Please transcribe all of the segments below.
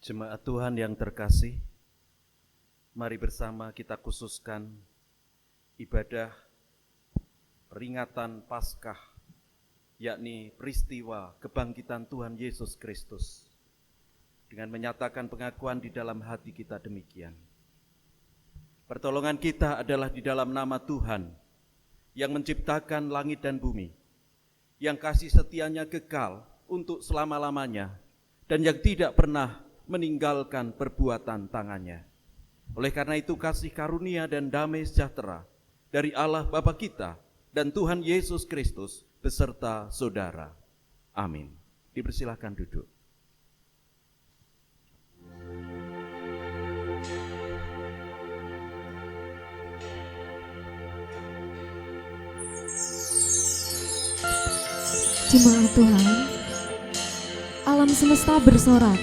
Jemaat Tuhan yang terkasih, mari bersama kita khususkan ibadah peringatan Paskah, yakni peristiwa kebangkitan Tuhan Yesus Kristus, dengan menyatakan pengakuan di dalam hati kita demikian. Pertolongan kita adalah di dalam nama Tuhan yang menciptakan langit dan bumi, yang kasih setianya kekal untuk selama-lamanya, dan yang tidak pernah meninggalkan perbuatan tangannya. Oleh karena itu kasih karunia dan damai sejahtera dari Allah Bapa kita dan Tuhan Yesus Kristus beserta saudara. Amin. Dipersilahkan duduk. Jemaat Tuhan, alam semesta bersorak,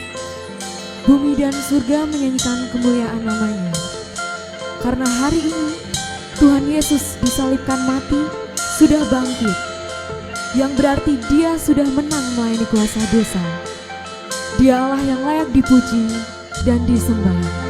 bumi dan surga menyanyikan kemuliaan namanya. Karena hari ini Tuhan Yesus disalibkan mati, sudah bangkit, yang berarti Dia sudah menang melayani kuasa dosa. Dia Allah yang layak dipuji dan disembah.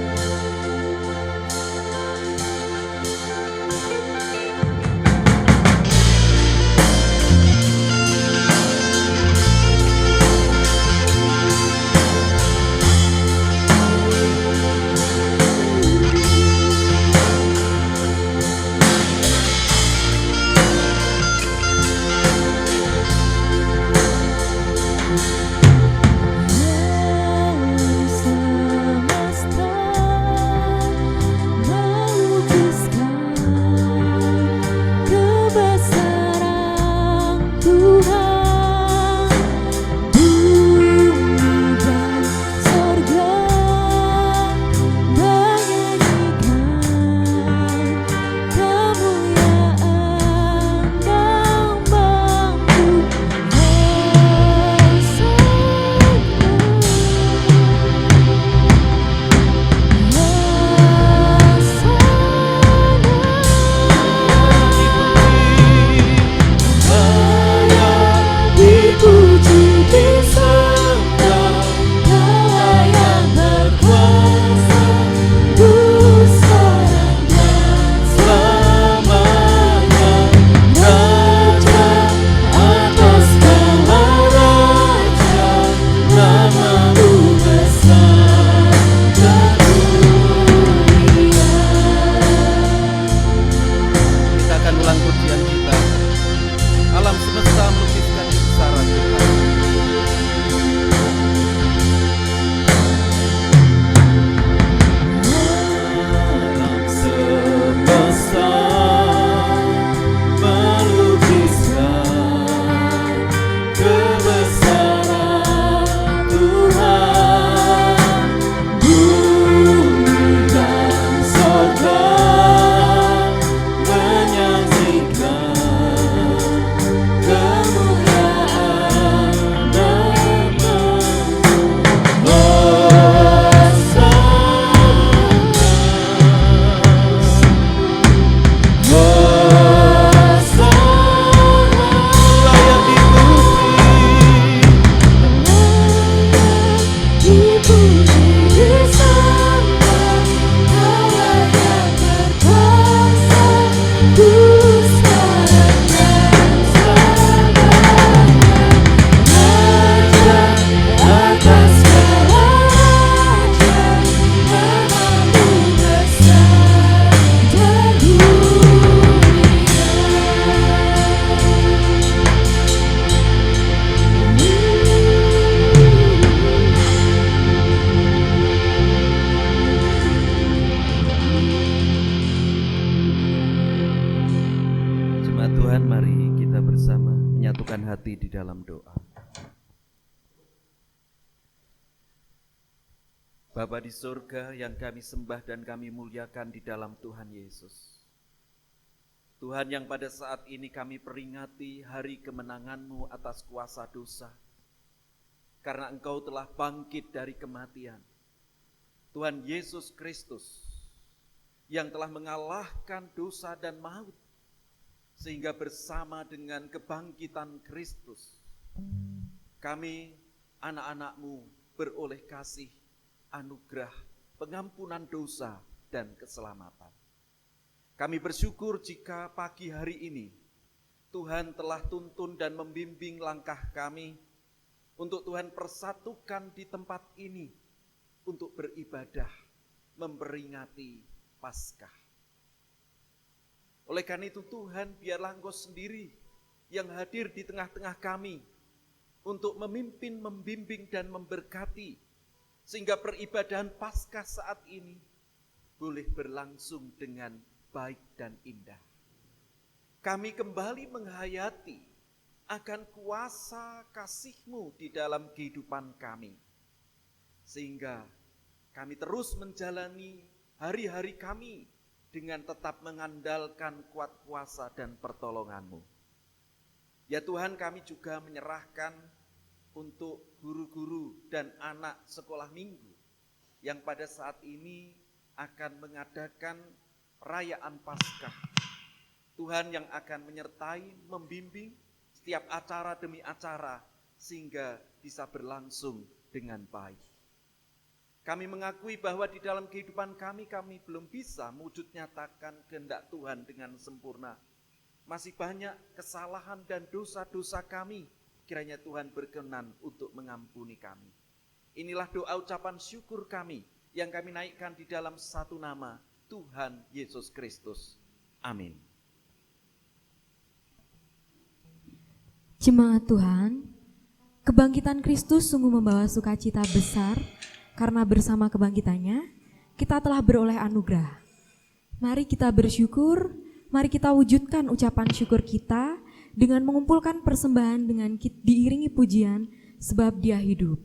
Bapa di surga yang kami sembah dan kami muliakan di dalam Tuhan Yesus. Tuhan yang pada saat ini kami peringati hari kemenangan-Mu atas kuasa dosa. Karena Engkau telah bangkit dari kematian. Tuhan Yesus Kristus yang telah mengalahkan dosa dan maut. Sehingga bersama dengan kebangkitan Kristus, kami anak-anak-Mu beroleh kasih, anugerah pengampunan dosa dan keselamatan. Kami bersyukur jika pagi hari ini Tuhan telah tuntun dan membimbing langkah kami untuk Tuhan persatukan di tempat ini untuk beribadah, memperingati Paskah. Oleh karena itu Tuhan, biarlah Engkau sendiri yang hadir di tengah-tengah kami untuk memimpin, membimbing, dan memberkati, sehingga peribadahan Paskah saat ini boleh berlangsung dengan baik dan indah. Kami kembali menghayati akan kuasa kasih-Mu di dalam kehidupan kami, sehingga kami terus menjalani hari-hari kami dengan tetap mengandalkan kuat kuasa dan pertolongan-Mu. Ya Tuhan, kami juga menyerahkan untuk guru-guru dan anak sekolah minggu yang pada saat ini akan mengadakan perayaan Paskah. Tuhan yang akan menyertai, membimbing setiap acara demi acara sehingga bisa berlangsung dengan baik. Kami mengakui bahwa di dalam kehidupan kami belum bisa mewujud nyatakan kehendak Tuhan dengan sempurna. Masih banyak kesalahan dan dosa-dosa kami. Kiranya Tuhan berkenan untuk mengampuni kami. Inilah doa ucapan syukur kami yang kami naikkan di dalam satu nama, Tuhan Yesus Kristus. Amin. Jemaat Tuhan, kebangkitan Kristus sungguh membawa sukacita besar karena bersama kebangkitannya kita telah beroleh anugerah. Mari kita bersyukur, mari kita wujudkan ucapan syukur kita dengan mengumpulkan persembahan dengan diiringi pujian sebab Dia hidup.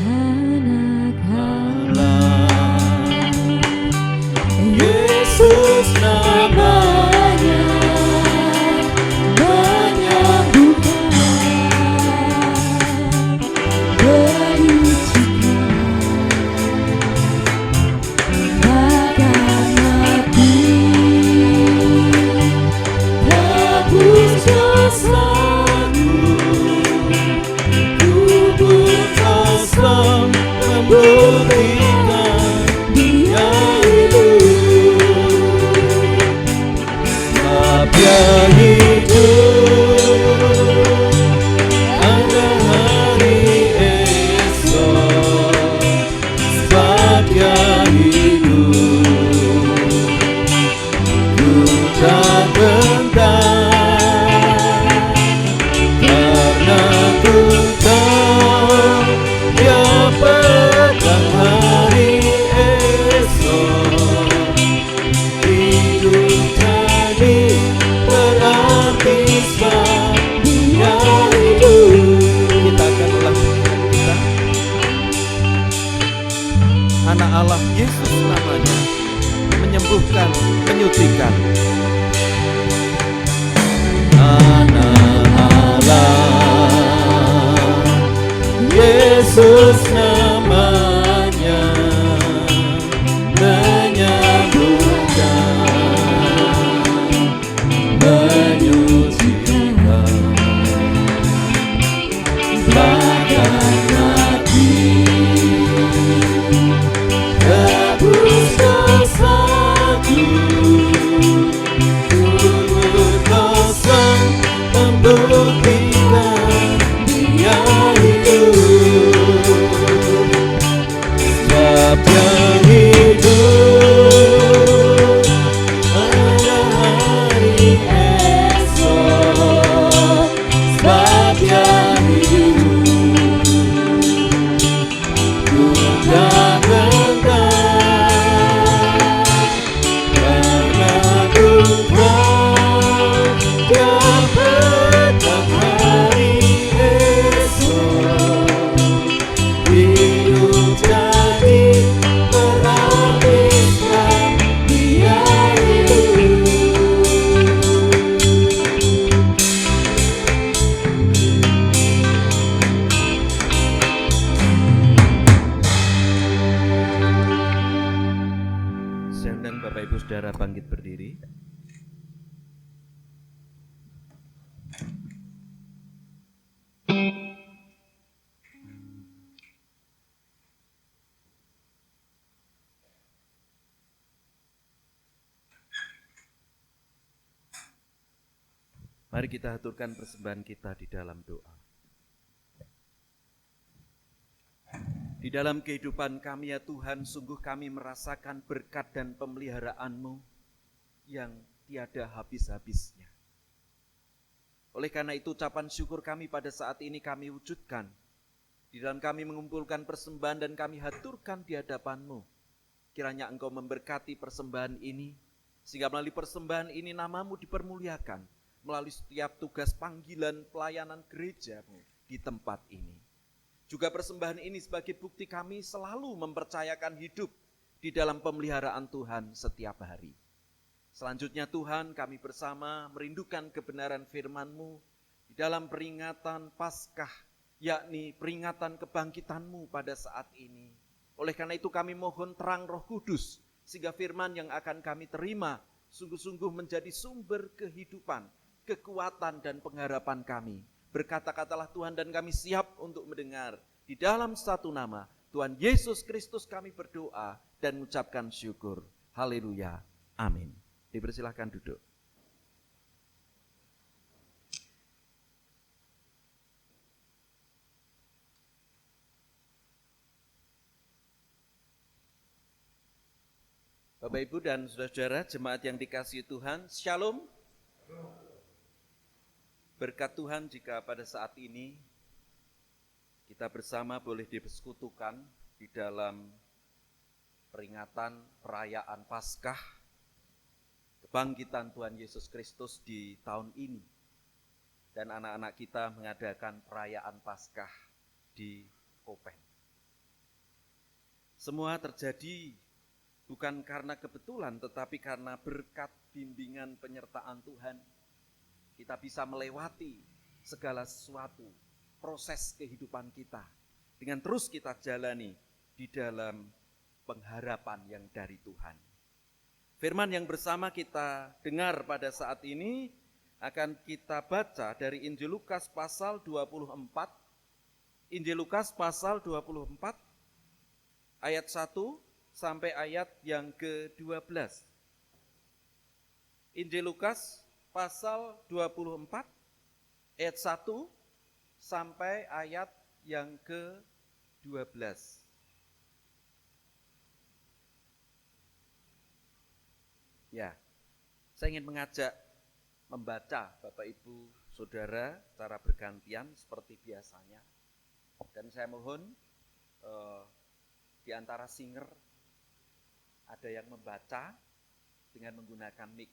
Anak Allah, Yesus namanya, menyembuhkan, menyucikan, bahkan mati. Mari kita aturkan persembahan kita di dalam doa. Di dalam kehidupan kami ya Tuhan, sungguh kami merasakan berkat dan pemeliharaan-Mu yang tiada habis-habisnya. Oleh karena itu ucapan syukur kami pada saat ini kami wujudkan. Di dalam kami mengumpulkan persembahan dan kami haturkan di hadapan-Mu. Kiranya Engkau memberkati persembahan ini, sehingga melalui persembahan ini nama-Mu dipermuliakan, melalui setiap tugas panggilan pelayanan gereja-Mu di tempat ini. Juga persembahan ini sebagai bukti kami selalu mempercayakan hidup di dalam pemeliharaan Tuhan setiap hari. Selanjutnya Tuhan, kami bersama merindukan kebenaran firman-Mu di dalam peringatan Paskah, yakni peringatan kebangkitan-Mu pada saat ini. Oleh karena itu kami mohon terang Roh Kudus, sehingga firman yang akan kami terima sungguh-sungguh menjadi sumber kehidupan, kekuatan dan pengharapan kami. Berkata-katalah Tuhan dan kami siap untuk mendengar. Di dalam satu nama, Tuhan Yesus Kristus kami berdoa dan mengucapkan syukur. Haleluya. Amin. Dipersilahkan duduk. Bapak, Ibu, dan saudara-saudara jemaat yang dikasihi Tuhan, Shalom. Berkat Tuhan jika pada saat ini kita bersama boleh dipersekutukan di dalam peringatan perayaan Paskah, kebangkitan Tuhan Yesus Kristus di tahun ini. Dan anak-anak kita mengadakan perayaan Paskah di Kopeng. Semua terjadi bukan karena kebetulan, tetapi karena berkat bimbingan penyertaan Tuhan. Kita bisa melewati segala sesuatu, proses kehidupan kita, dengan terus kita jalani di dalam pengharapan yang dari Tuhan. Firman yang bersama kita dengar pada saat ini akan kita baca dari Injil Lukas pasal 24. Injil Lukas pasal 24 ayat 1 sampai ayat yang ke-12. Injil Lukas pasal 24 ayat 1 sampai ayat yang ke-12. Ya, saya ingin mengajak membaca Bapak Ibu Saudara secara bergantian seperti biasanya. Dan saya mohon di antara singer ada yang membaca dengan menggunakan mic,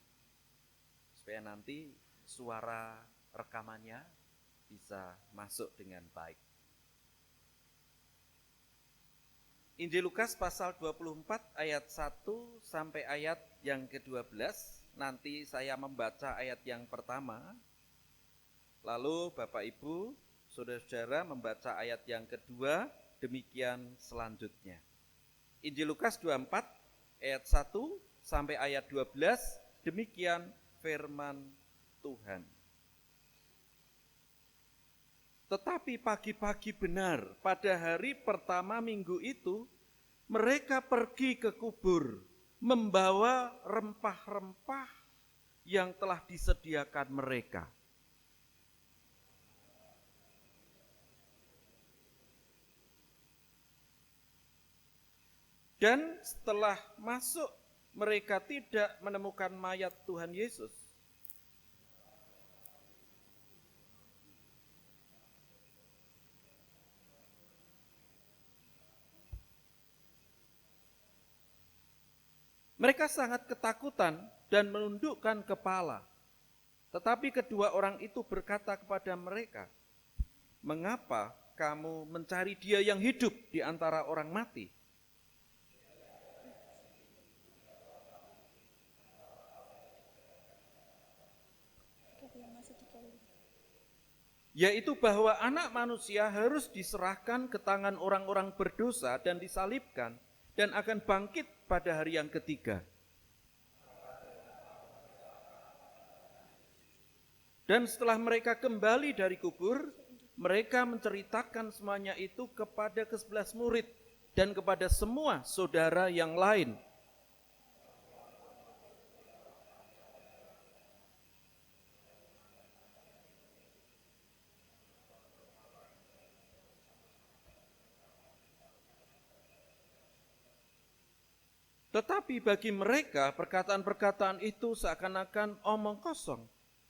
supaya nanti suara rekamannya bisa masuk dengan baik. Injil Lukas pasal 24 ayat 1 sampai ayat yang ke-12. Nanti saya membaca ayat yang pertama, lalu Bapak Ibu Saudara-saudara membaca ayat yang kedua, demikian selanjutnya. Injil Lukas 24 ayat 1 sampai ayat 12, demikian firman Tuhan. Tetapi pagi-pagi benar, pada hari pertama minggu itu, mereka pergi ke kubur, membawa rempah-rempah yang telah disediakan mereka. Dan setelah masuk, mereka tidak menemukan mayat Tuhan Yesus. Mereka sangat ketakutan dan menundukkan kepala. Tetapi kedua orang itu berkata kepada mereka, "Mengapa kamu mencari Dia yang hidup di antara orang mati? Yaitu bahwa anak manusia harus diserahkan ke tangan orang-orang berdosa dan disalibkan dan akan bangkit pada hari yang ketiga." Dan setelah mereka kembali dari kubur, mereka menceritakan semuanya itu kepada ke-11 murid dan kepada semua saudara yang lain. Tetapi bagi mereka perkataan-perkataan itu seakan-akan omong kosong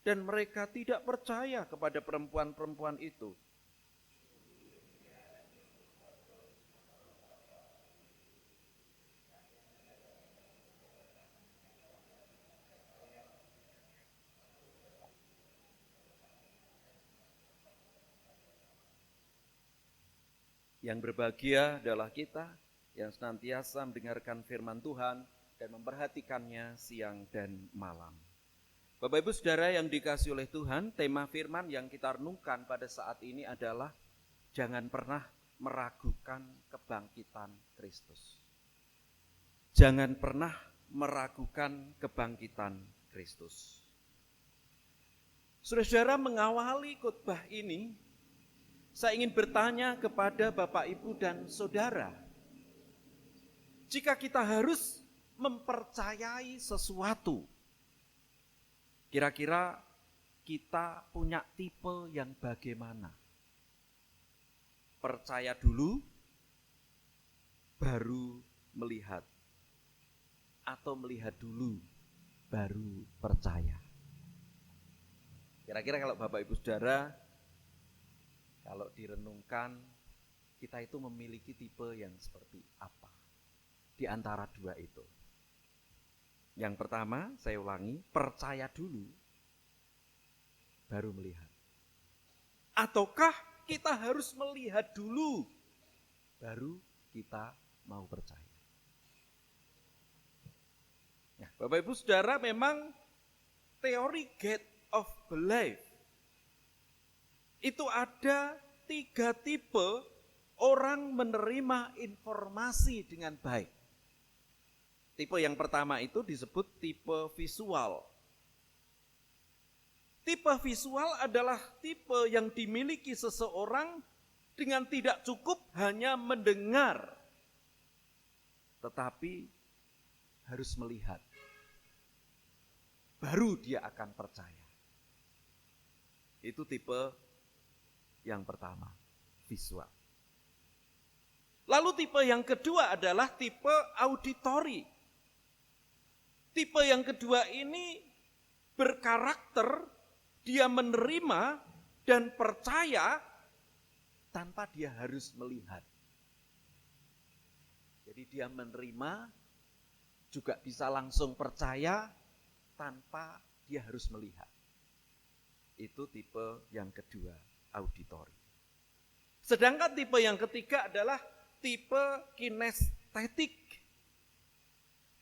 dan mereka tidak percaya kepada perempuan-perempuan itu. Yang berbahagia adalah kita yang senantiasa mendengarkan firman Tuhan dan memperhatikannya siang dan malam. Bapak Ibu Saudara yang dikasihi oleh Tuhan, tema firman yang kita renungkan pada saat ini adalah jangan pernah meragukan kebangkitan Kristus. Jangan pernah meragukan kebangkitan Kristus. Saudara-saudara, mengawali khotbah ini, saya ingin bertanya kepada Bapak, Ibu, dan Saudara. Jika kita harus mempercayai sesuatu, kira-kira kita punya tipe yang bagaimana? Percaya dulu, baru melihat. Atau melihat dulu, baru percaya. Kira-kira kalau Bapak, Ibu, Saudara, kalau direnungkan, kita itu memiliki tipe yang seperti apa? Di antara dua itu. Yang pertama, saya ulangi, percaya dulu, baru melihat. Ataukah kita harus melihat dulu, baru kita mau percaya? Nah, Bapak Ibu Saudara, memang teori gate of belief itu ada 3 tipe orang menerima informasi dengan baik. Tipe yang pertama itu disebut tipe visual. Tipe visual adalah tipe yang dimiliki seseorang dengan tidak cukup hanya mendengar, tetapi harus melihat. Baru dia akan percaya. Itu tipe yang pertama, visual. Lalu tipe yang kedua adalah tipe auditori. Tipe yang kedua ini berkarakter, dia menerima dan percaya tanpa dia harus melihat. Jadi dia menerima juga bisa langsung percaya tanpa dia harus melihat. Itu tipe yang kedua, auditori. Sedangkan tipe yang ketiga adalah tipe kinestetik.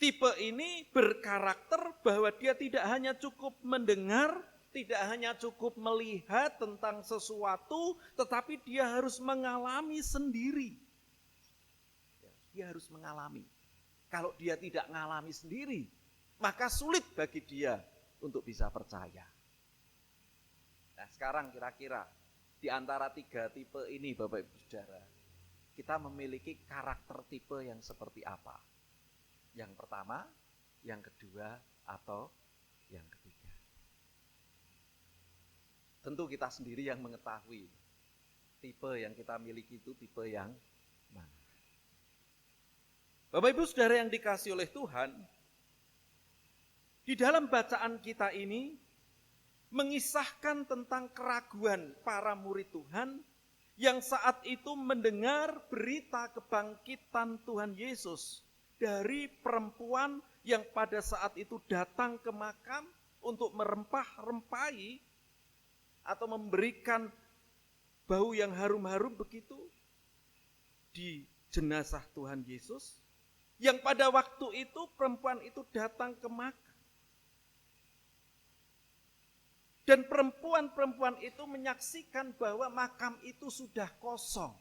Tipe ini berkarakter bahwa dia tidak hanya cukup mendengar, tidak hanya cukup melihat tentang sesuatu, tetapi dia harus mengalami sendiri. Dia harus mengalami. Kalau dia tidak mengalami sendiri, maka sulit bagi dia untuk bisa percaya. Nah, sekarang kira-kira di antara 3 tipe ini, Bapak Ibu Saudara, kita memiliki karakter tipe yang seperti apa? Yang pertama, yang kedua, atau yang ketiga? Tentu kita sendiri yang mengetahui tipe yang kita miliki itu tipe yang mana. Bapak Ibu Saudara yang dikasihi oleh Tuhan, di dalam bacaan kita ini mengisahkan tentang keraguan para murid Tuhan yang saat itu mendengar berita kebangkitan Tuhan Yesus dari perempuan yang pada saat itu datang ke makam untuk merempah-rempahi atau memberikan bau yang harum-harum begitu di jenazah Tuhan Yesus, yang pada waktu itu perempuan itu datang ke makam. Dan perempuan-perempuan itu menyaksikan bahwa makam itu sudah kosong.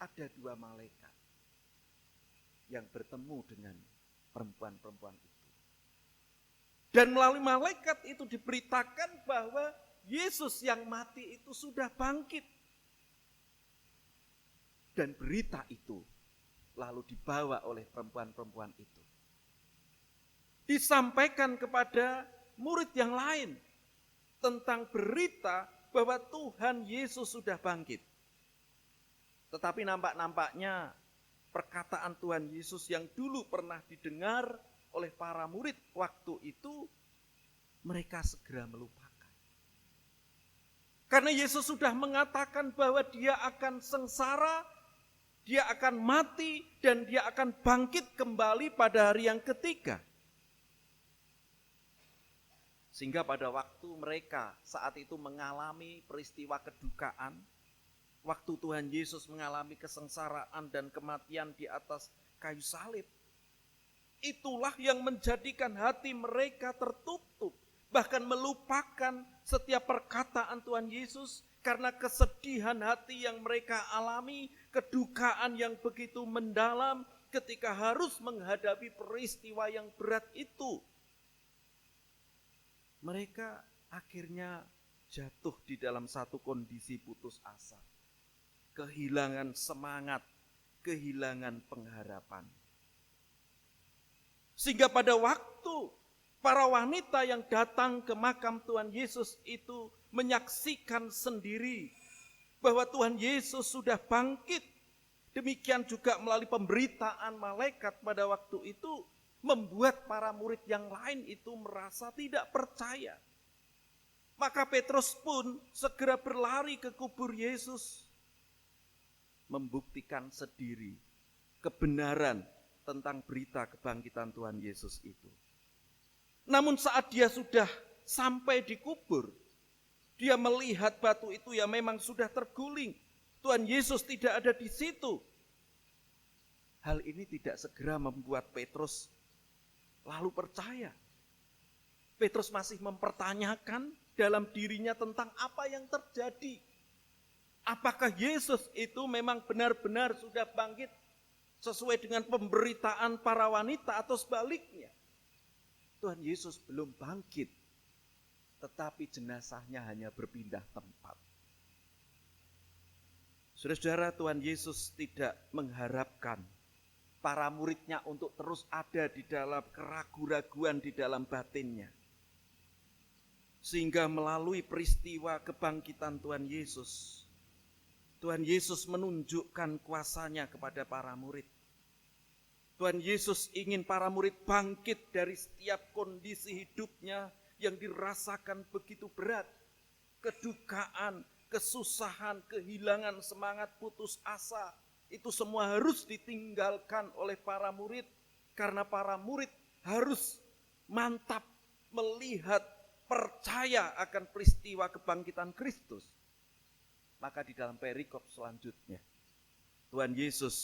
Ada 2 malaikat yang bertemu dengan perempuan-perempuan itu. Dan melalui malaikat itu diberitakan bahwa Yesus yang mati itu sudah bangkit. Dan berita itu lalu dibawa oleh perempuan-perempuan itu. Disampaikan kepada murid yang lain tentang berita bahwa Tuhan Yesus sudah bangkit. Tetapi nampak-nampaknya perkataan Tuhan Yesus yang dulu pernah didengar oleh para murid waktu itu, mereka segera melupakan. Karena Yesus sudah mengatakan bahwa dia akan sengsara, dia akan mati, dan dia akan bangkit kembali pada hari yang ketiga. Sehingga pada waktu mereka saat itu mengalami peristiwa kedukaan, waktu Tuhan Yesus mengalami kesengsaraan dan kematian di atas kayu salib, itulah yang menjadikan hati mereka tertutup, bahkan melupakan setiap perkataan Tuhan Yesus karena kesedihan hati yang mereka alami, kedukaan yang begitu mendalam ketika harus menghadapi peristiwa yang berat itu. Mereka akhirnya jatuh di dalam satu kondisi putus asa, kehilangan semangat, kehilangan pengharapan. Sehingga pada waktu para wanita yang datang ke makam Tuhan Yesus itu menyaksikan sendiri bahwa Tuhan Yesus sudah bangkit, demikian juga melalui pemberitaan malaikat pada waktu itu, membuat para murid yang lain itu merasa tidak percaya. Maka Petrus pun segera berlari ke kubur Yesus, membuktikan sendiri kebenaran tentang berita kebangkitan Tuhan Yesus itu. Namun saat dia sudah sampai di kubur, dia melihat batu itu yang memang sudah terguling. Tuhan Yesus tidak ada di situ. Hal ini tidak segera membuat Petrus lalu percaya. Petrus masih mempertanyakan dalam dirinya tentang apa yang terjadi. Apakah Yesus itu memang benar-benar sudah bangkit sesuai dengan pemberitaan para wanita atau sebaliknya? Tuhan Yesus belum bangkit, tetapi jenazahnya hanya berpindah tempat. Saudara-saudara, Tuhan Yesus tidak mengharapkan para muridnya untuk terus ada di dalam keraguan-raguan di dalam batinnya. Sehingga melalui peristiwa kebangkitan Tuhan Yesus menunjukkan kuasanya kepada para murid. Tuhan Yesus ingin para murid bangkit dari setiap kondisi hidupnya yang dirasakan begitu berat. Kedukaan, kesusahan, kehilangan semangat, putus asa. Itu semua harus ditinggalkan oleh para murid, karena para murid harus mantap melihat, percaya akan peristiwa kebangkitan Kristus. Maka di dalam perikop selanjutnya, Tuhan Yesus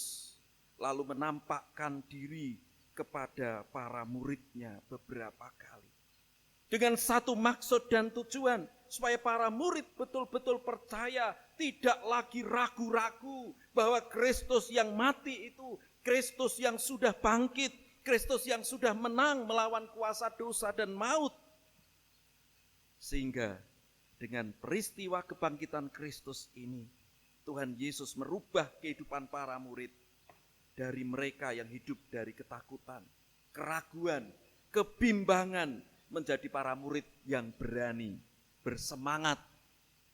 lalu menampakkan diri kepada para muridnya beberapa kali. Dengan satu maksud dan tujuan, supaya para murid betul-betul percaya, tidak lagi ragu-ragu bahwa Kristus yang mati itu, Kristus yang sudah bangkit, Kristus yang sudah menang melawan kuasa dosa dan maut. Sehingga dengan peristiwa kebangkitan Kristus ini, Tuhan Yesus merubah kehidupan para murid dari mereka yang hidup dari ketakutan, keraguan, kebimbangan, menjadi para murid yang berani, bersemangat,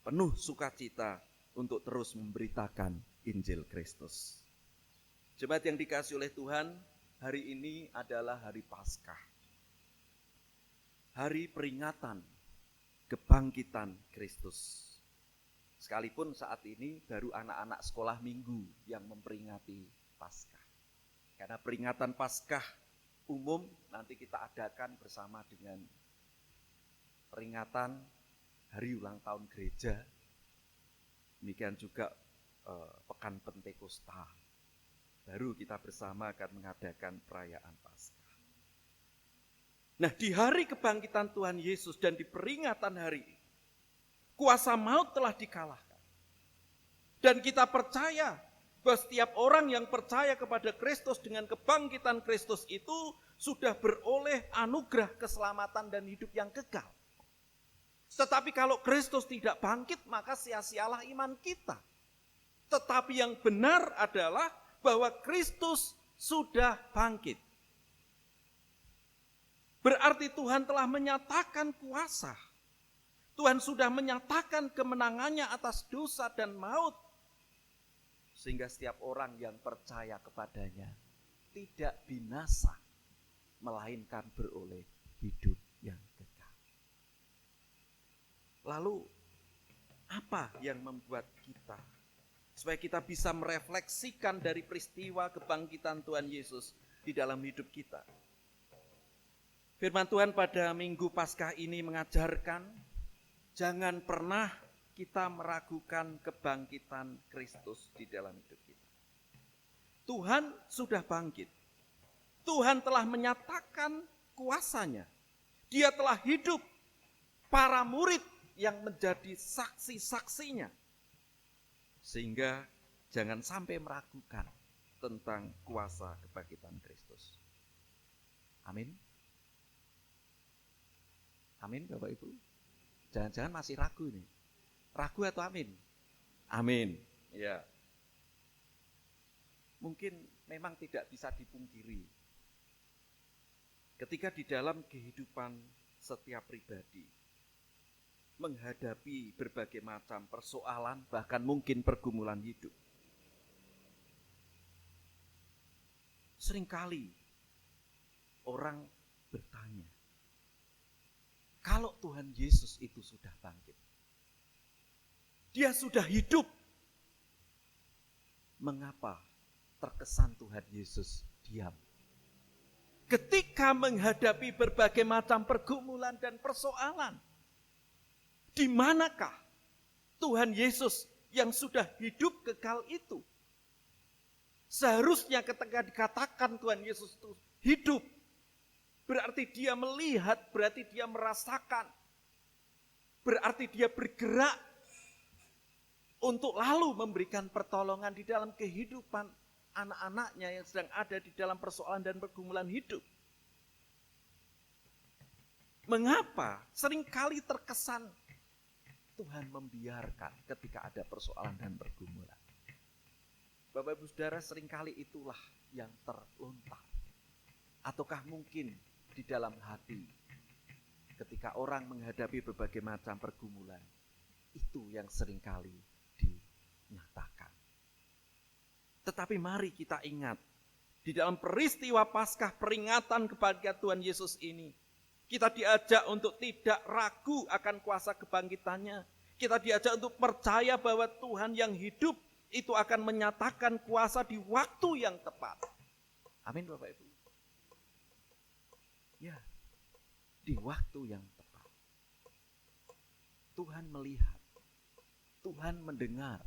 penuh sukacita untuk terus memberitakan Injil Kristus. Jemaat yang dikasihi oleh Tuhan, hari ini adalah hari Paskah. Hari peringatan kebangkitan Kristus. Sekalipun saat ini baru anak-anak sekolah minggu yang memperingati Paskah. Karena peringatan Paskah umum nanti kita adakan bersama dengan peringatan hari ulang tahun gereja. Demikian juga Pekan Pentakosta. Baru kita bersama akan mengadakan perayaan Paskah. Nah, di hari kebangkitan Tuhan Yesus dan di peringatan hari ini, kuasa maut telah dikalahkan. Dan kita percaya bahwa setiap orang yang percaya kepada Kristus dengan kebangkitan Kristus itu sudah beroleh anugerah keselamatan dan hidup yang kekal. Tetapi kalau Kristus tidak bangkit, maka sia-sialah iman kita. Tetapi yang benar adalah bahwa Kristus sudah bangkit. Berarti Tuhan telah menyatakan kuasa. Tuhan sudah menyatakan kemenangannya atas dosa dan maut. sehingga setiap orang yang percaya kepadanya tidak binasa, melainkan beroleh hidup yang kekal. Lalu apa yang membuat kita supaya kita bisa merefleksikan dari peristiwa kebangkitan Tuhan Yesus di dalam hidup kita? Firman Tuhan pada Minggu Paskah ini mengajarkan, jangan pernah kita meragukan kebangkitan Kristus di dalam hidup kita. Tuhan sudah bangkit. Tuhan telah menyatakan kuasanya. Dia telah hidup. Para murid yang menjadi saksi-saksinya. Sehingga jangan sampai meragukan tentang kuasa kebangkitan Kristus. Amin. Amin Bapak Ibu. Jangan-jangan masih ragu nih. Ragu atau amin? Amin. Ya. Mungkin memang tidak bisa dipungkiri. Ketika di dalam kehidupan setiap pribadi menghadapi berbagai macam persoalan, bahkan mungkin pergumulan hidup, seringkali orang bertanya, kalau Tuhan Yesus itu sudah bangkit, Dia sudah hidup, mengapa terkesan Tuhan Yesus diam? Ketika menghadapi berbagai macam pergumulan dan persoalan, di manakah Tuhan Yesus yang sudah hidup kekal itu? Seharusnya ketika dikatakan Tuhan Yesus itu hidup, berarti Dia melihat, berarti Dia merasakan, berarti Dia bergerak untuk lalu memberikan pertolongan di dalam kehidupan anak-anaknya yang sedang ada di dalam persoalan dan pergumulan hidup. Mengapa seringkali terkesan Tuhan membiarkan ketika ada persoalan dan pergumulan? Bapak Ibu Saudara, seringkali itulah yang terlontar. Ataukah mungkin di dalam hati ketika orang menghadapi berbagai macam pergumulan, itu yang seringkali dinyatakan. Tetapi mari kita ingat, di dalam peristiwa Paskah peringatan kepada Tuhan Yesus ini, kita diajak untuk tidak ragu akan kuasa kebangkitannya. Kita diajak untuk percaya bahwa Tuhan yang hidup itu akan menyatakan kuasa di waktu yang tepat. Amin Bapak Ibu. Ya, di waktu yang tepat. Tuhan melihat, Tuhan mendengar,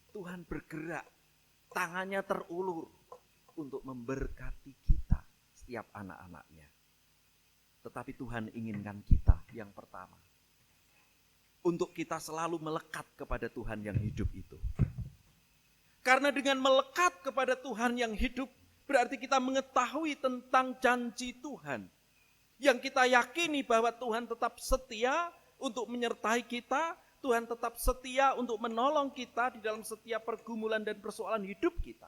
Tuhan bergerak, tangannya terulur untuk memberkati kita, setiap anak-anaknya. Tetapi Tuhan inginkan kita yang pertama, untuk kita selalu melekat kepada Tuhan yang hidup itu. Karena dengan melekat kepada Tuhan yang hidup, berarti kita mengetahui tentang janji Tuhan. Yang kita yakini bahwa Tuhan tetap setia untuk menyertai kita, Tuhan tetap setia untuk menolong kita di dalam setiap pergumulan dan persoalan hidup kita.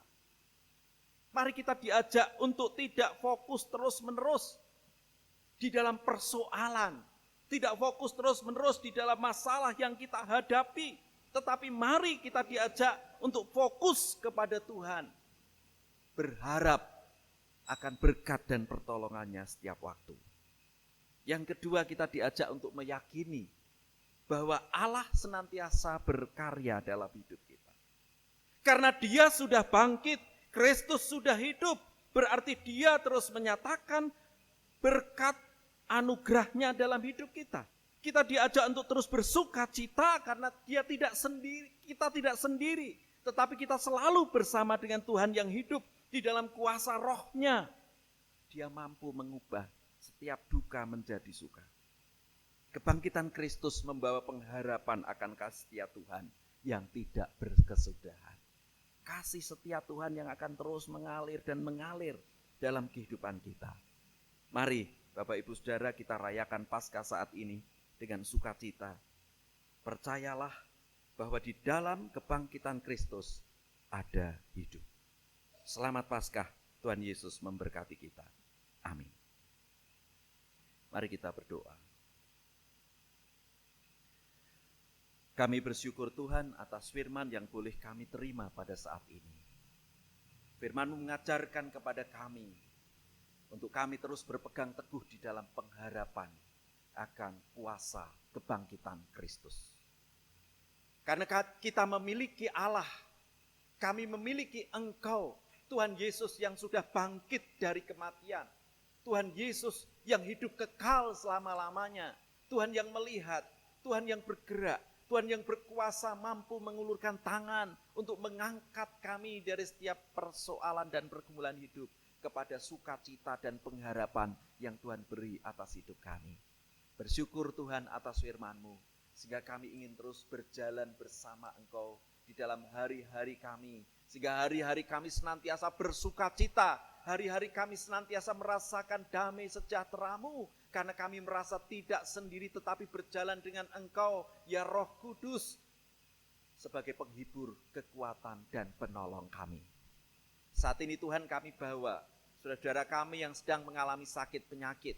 Mari kita diajak untuk tidak fokus terus-menerus di dalam persoalan, tidak fokus terus-menerus di dalam masalah yang kita hadapi, tetapi mari kita diajak untuk fokus kepada Tuhan, berharap akan berkat dan pertolongannya setiap waktu. Yang kedua, kita diajak untuk meyakini bahwa Allah senantiasa berkarya dalam hidup kita. Karena Dia sudah bangkit, Kristus sudah hidup, berarti Dia terus menyatakan berkat anugerahnya dalam hidup kita. Kita diajak untuk terus bersuka cita karena Dia tidak sendiri, kita tidak sendiri, tetapi kita selalu bersama dengan Tuhan yang hidup di dalam kuasa Roh-Nya. Dia mampu mengubah setiap duka menjadi suka. Kebangkitan Kristus membawa pengharapan akan kasih setia Tuhan yang tidak berkesudahan. Kasih setia Tuhan yang akan terus mengalir dan mengalir dalam kehidupan kita. Mari Bapak Ibu Saudara, kita rayakan Paskah saat ini dengan sukacita. Percayalah bahwa di dalam kebangkitan Kristus ada hidup. Selamat Paskah, Tuhan Yesus memberkati kita. Amin. Mari kita berdoa. Kami bersyukur Tuhan atas firman yang boleh kami terima pada saat ini. Firman-Mu mengajarkan kepada kami untuk kami terus berpegang teguh di dalam pengharapan akan kuasa kebangkitan Kristus. Karena kita memiliki Allah, kami memiliki Engkau, Tuhan Yesus yang sudah bangkit dari kematian. Tuhan Yesus yang hidup kekal selama-lamanya. Tuhan yang melihat, Tuhan yang bergerak, Tuhan yang berkuasa mampu mengulurkan tangan untuk mengangkat kami dari setiap persoalan dan pergumulan hidup kepada sukacita dan pengharapan yang Tuhan beri atas hidup kami. Bersyukur Tuhan atas firman-Mu, sehingga kami ingin terus berjalan bersama Engkau di dalam hari-hari kami, sehingga hari-hari kami senantiasa bersukacita, hari-hari kami senantiasa merasakan damai sejahtera-Mu, karena kami merasa tidak sendiri tetapi berjalan dengan Engkau, ya Roh Kudus, sebagai penghibur, kekuatan, dan penolong kami. Saat ini Tuhan kami bawa saudara-saudara kami yang sedang mengalami sakit penyakit.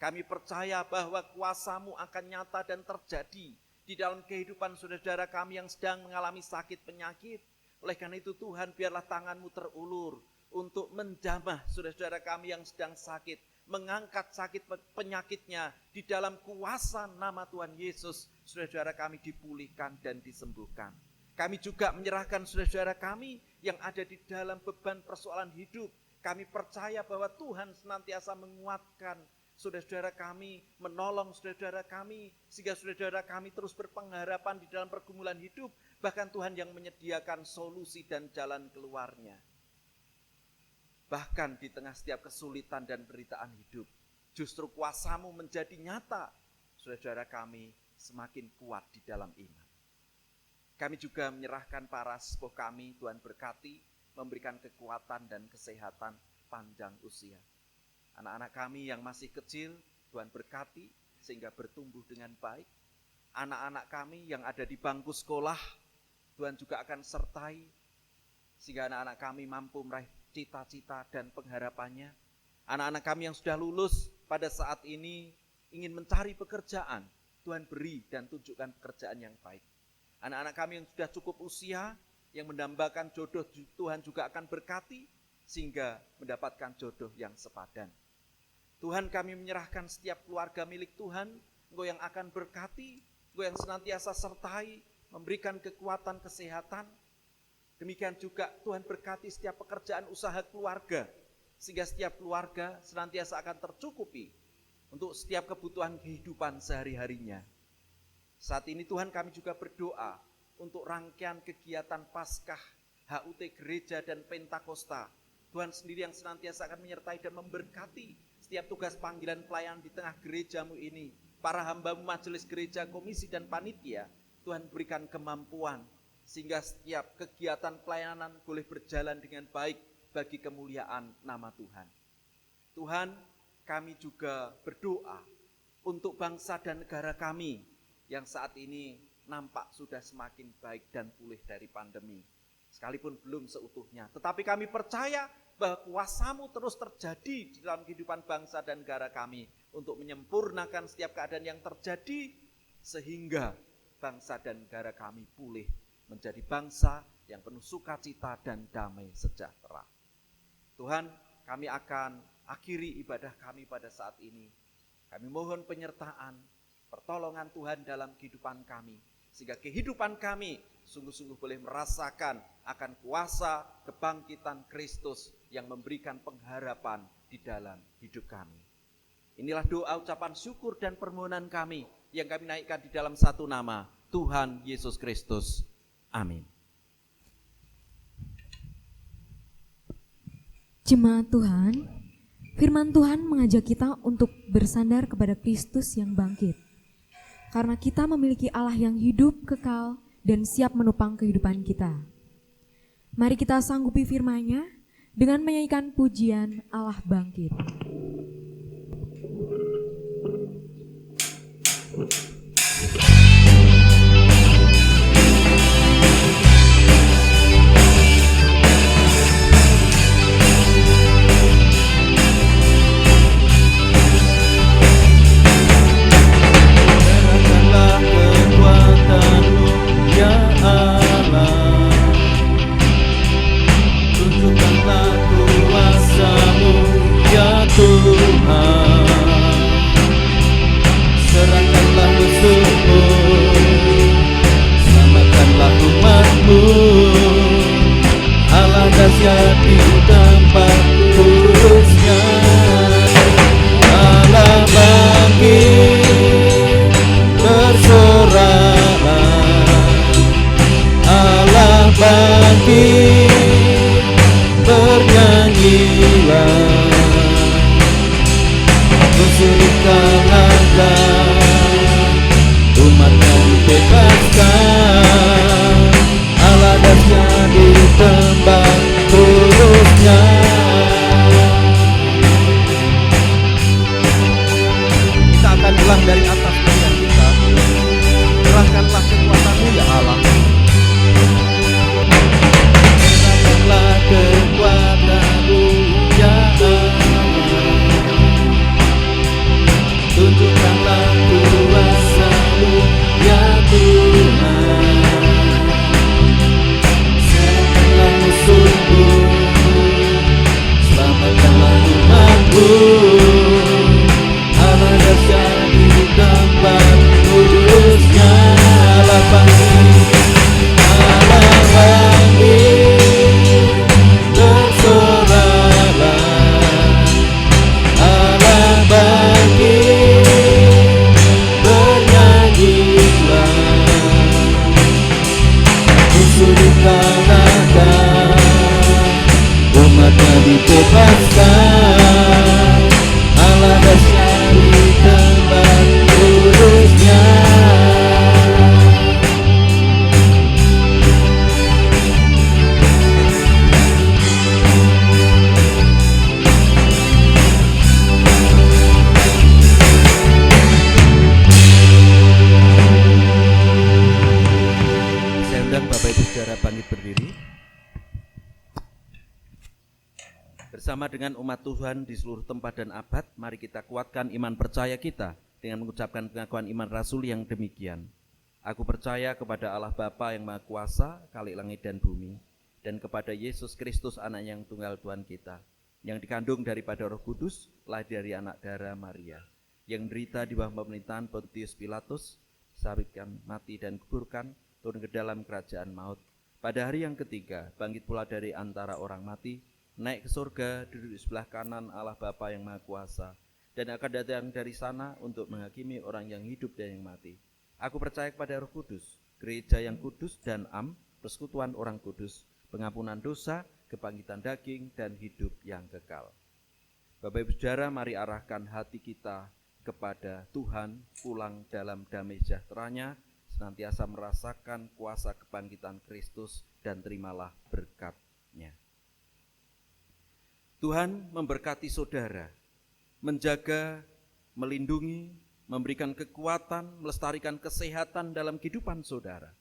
Kami percaya bahwa kuasa-Mu akan nyata dan terjadi di dalam kehidupan saudara-saudara kami yang sedang mengalami sakit penyakit. Oleh karena itu Tuhan, biarlah tangan-Mu terulur untuk menjamah saudara-saudara kami yang sedang sakit, mengangkat sakit penyakitnya di dalam kuasa nama Tuhan Yesus. Saudara-saudara kami dipulihkan dan disembuhkan. Kami juga menyerahkan saudara-saudara kami yang ada di dalam beban persoalan hidup. Kami percaya bahwa Tuhan senantiasa menguatkan saudara-saudara kami, menolong saudara-saudara kami, sehingga saudara-saudara kami terus berpengharapan di dalam pergumulan hidup. Bahkan Tuhan yang menyediakan solusi dan jalan keluarnya. Bahkan di tengah setiap kesulitan dan penderitaan hidup, justru kuasa-Mu menjadi nyata. Saudara-saudara kami semakin kuat di dalam iman. Kami juga menyerahkan para sepuh kami, Tuhan berkati, memberikan kekuatan dan kesehatan panjang usia. Anak-anak kami yang masih kecil, Tuhan berkati sehingga bertumbuh dengan baik. Anak-anak kami yang ada di bangku sekolah, Tuhan juga akan sertai, sehingga anak-anak kami mampu meraih cita-cita dan pengharapannya. Anak-anak kami yang sudah lulus pada saat ini ingin mencari pekerjaan, Tuhan beri dan tunjukkan pekerjaan yang baik. Anak-anak kami yang sudah cukup usia, yang mendambakan jodoh, Tuhan juga akan berkati sehingga mendapatkan jodoh yang sepadan. Tuhan, kami menyerahkan setiap keluarga milik Tuhan, Engkau yang akan berkati, Engkau yang senantiasa sertai, memberikan kekuatan kesehatan. Demikian juga Tuhan berkati setiap pekerjaan usaha keluarga, sehingga setiap keluarga senantiasa akan tercukupi untuk setiap kebutuhan kehidupan sehari-harinya. Saat ini Tuhan, kami juga berdoa untuk rangkaian kegiatan Paskah, HUT Gereja dan Pentakosta. Tuhan sendiri yang senantiasa akan menyertai dan memberkati setiap tugas panggilan pelayanan di tengah gereja-Mu ini. Para hamba-Mu majelis gereja, komisi dan panitia, Tuhan berikan kemampuan sehingga setiap kegiatan pelayanan boleh berjalan dengan baik bagi kemuliaan nama Tuhan. Tuhan, kami juga berdoa untuk bangsa dan negara kami yang saat ini nampak sudah semakin baik dan pulih dari pandemi. Sekalipun belum seutuhnya, tetapi kami percaya bahwa kuasa-Mu terus terjadi di dalam kehidupan bangsa dan negara kami untuk menyempurnakan setiap keadaan yang terjadi sehingga bangsa dan negara kami pulih menjadi bangsa yang penuh sukacita dan damai sejahtera. Tuhan, kami akan akhiri ibadah kami pada saat ini. Kami mohon penyertaan, pertolongan Tuhan dalam kehidupan kami, sehingga kehidupan kami sungguh-sungguh boleh merasakan akan kuasa kebangkitan Kristus yang memberikan pengharapan di dalam hidup kami. Inilah doa, ucapan syukur dan permohonan kami yang kami naikkan di dalam satu nama, Tuhan Yesus Kristus. Amin. Jemaat Tuhan, firman Tuhan mengajak kita untuk bersandar kepada Kristus yang bangkit. Karena kita memiliki Allah yang hidup, kekal, dan siap menopang kehidupan kita. Mari kita sanggupi firman-Nya dengan menyanyikan pujian Allah bangkit. Kekuatanmu bangkit, bernyanyilah, musuh dikalahkan, umatnya dibebaskan, Allah dahsyat ditembak terusnya. Kita akan ulang dari atas pilihan kita. Serahkanlah kekuatan-Mu ya Allah. Serahkanlah kekuatan-Mu ya Allah. Tunjukkanlah kuasa-Mu ya Tuhan. Serahkanlah musuh-Mu, selamatkanlah umat-Mu. Allah dahsyat ditembak terusnya. Allah bangkit, Allah bangkit, bersoraklah. Allah bangkit, bernyanyilah, musuh dikalahkan, umatnya dibebaskan, Allah dahsyat ditembak terusnya. Saya undang Bapak Ibu Saudara bangkit berdiri. Bersama dengan umat Tuhan di seluruh tempat dan abad, mari kita kuatkan iman percaya kita dengan mengucapkan pengakuan iman Rasul yang demikian. Aku percaya kepada Allah Bapa yang Maha Kuasa, Khalik langit dan bumi, dan kepada Yesus Kristus Anak yang tunggal Tuhan kita, yang dikandung daripada Roh Kudus, lahir dari anak darah Maria, yang menderita di bawah pemerintahan Pontius Pilatus, disalibkan, mati dan kuburkan, turun ke dalam kerajaan maut. Pada hari yang ketiga, bangkit pula dari antara orang mati, naik ke surga, duduk di sebelah kanan Allah Bapa yang Maha Kuasa, dan akan datang dari sana untuk menghakimi orang yang hidup dan yang mati. Aku percaya kepada Roh Kudus, gereja yang kudus dan persekutuan orang kudus, pengampunan dosa, kebangkitan daging, dan hidup yang kekal. Bapak Ibu Saudara, mari arahkan hati kita kepada Tuhan, pulang dalam damai sejahtera-Nya, senantiasa merasakan kuasa kebangkitan Kristus, dan terimalah berkat-Nya. Tuhan memberkati saudara, menjaga, melindungi, memberikan kekuatan, melestarikan kesehatan dalam kehidupan saudara.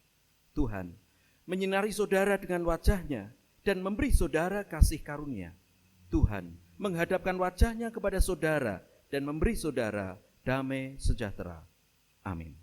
Tuhan menyinari saudara dengan wajah-Nya dan memberi saudara kasih karunia. Tuhan menghadapkan wajah-Nya kepada saudara dan memberi saudara damai sejahtera. Amin.